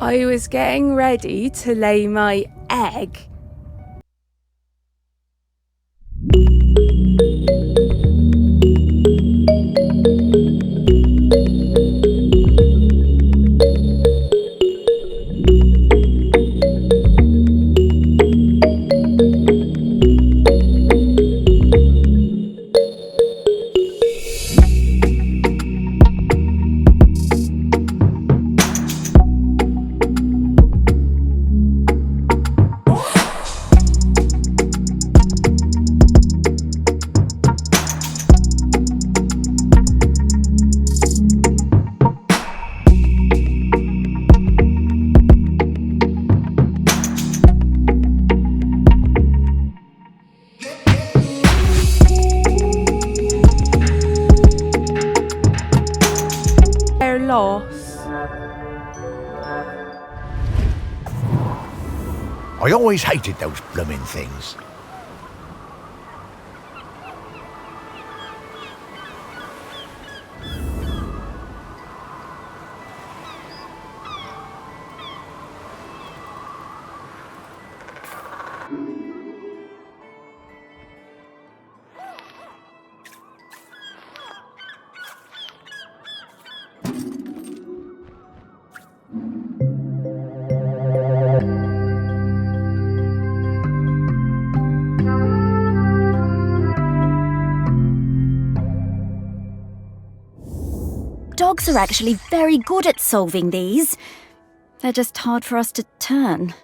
I was getting ready to lay my egg. Loss. I always hated those blooming things. Dogs are actually very good at solving these. They're just hard for us to turn.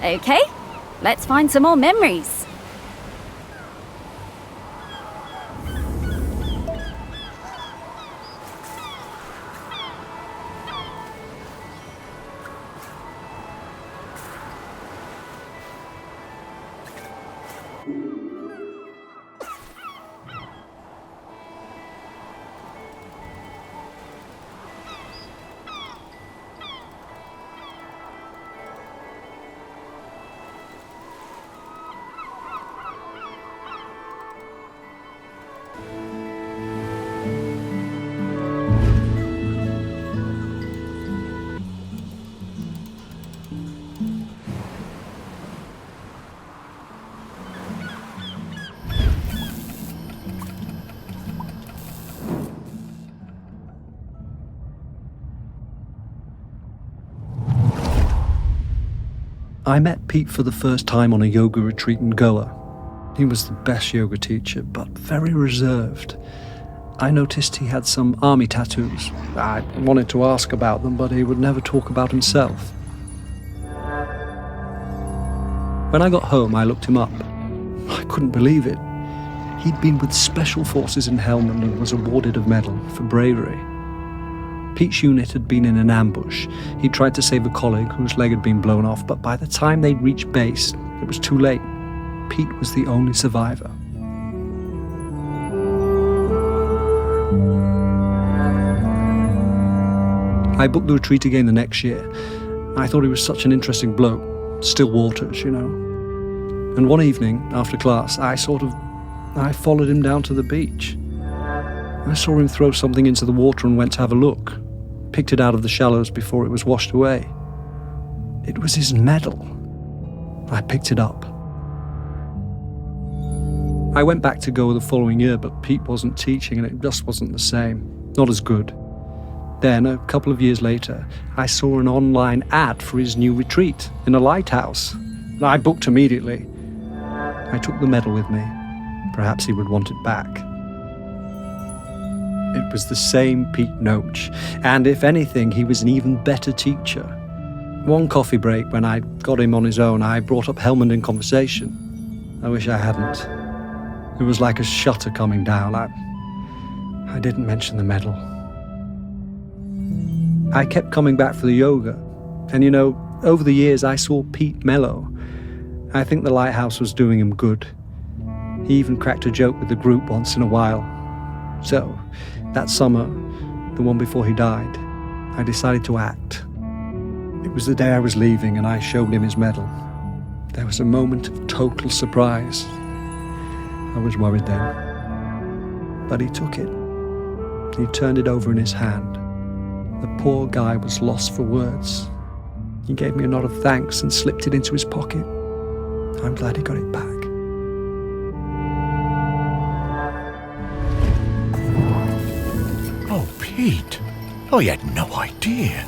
Okay, let's find some more memories. I met Pete for the first time on a yoga retreat in Goa. He was the best yoga teacher, but very reserved. I noticed he had some army tattoos. I wanted to ask about them, but he would never talk about himself. When I got home, I looked him up. I couldn't believe it. He'd been with Special Forces in Helmand and was awarded a medal for bravery. Pete's unit had been in an ambush. He tried to save a colleague whose leg had been blown off, but by the time they'd reached base, it was too late. Pete was the only survivor. I booked the retreat again the next year. I thought he was such an interesting bloke. Still waters, you know. And one evening, after class, I followed him down to the beach. I saw him throw something into the water and went to have a look. Picked it out of the shallows before it was washed away. It was his medal. I picked it up. I went back to Goa the following year, but Pete wasn't teaching and it just wasn't the same. Not as good. Then, a couple of years later, I saw an online ad for his new retreat in a lighthouse. I booked immediately. I took the medal with me. Perhaps he would want it back. It was the same Pete Noach, and if anything, he was an even better teacher. One coffee break, when I got him on his own, I brought up Helmand in conversation. I wish I hadn't. It was like a shutter coming down. I didn't mention the medal. I kept coming back for the yoga, and over the years I saw Pete mellow. I think the lighthouse was doing him good. He even cracked a joke with the group once in a while. So, that summer, the one before he died, I decided to act. It was the day I was leaving, and I showed him his medal. There was a moment of total surprise. I was worried then. But he took it. He turned it over in his hand. The poor guy was lost for words. He gave me a nod of thanks and slipped it into his pocket. I'm glad he got it back. Oh, Pete. I had no idea.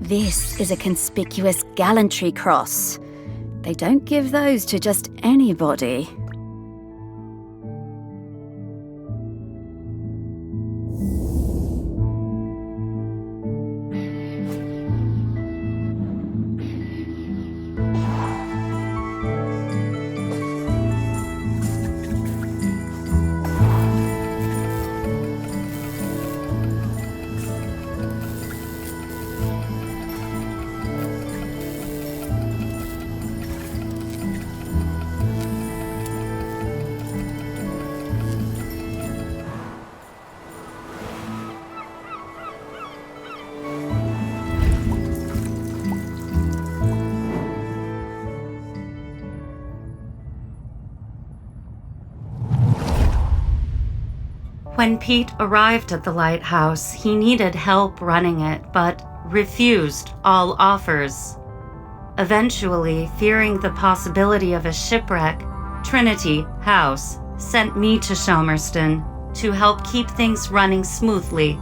This is a conspicuous gallantry cross. They don't give those to just anybody. When Pete arrived at the lighthouse, he needed help running it, but refused all offers. Eventually, fearing the possibility of a shipwreck, Trinity House sent me to Shelmerston to help keep things running smoothly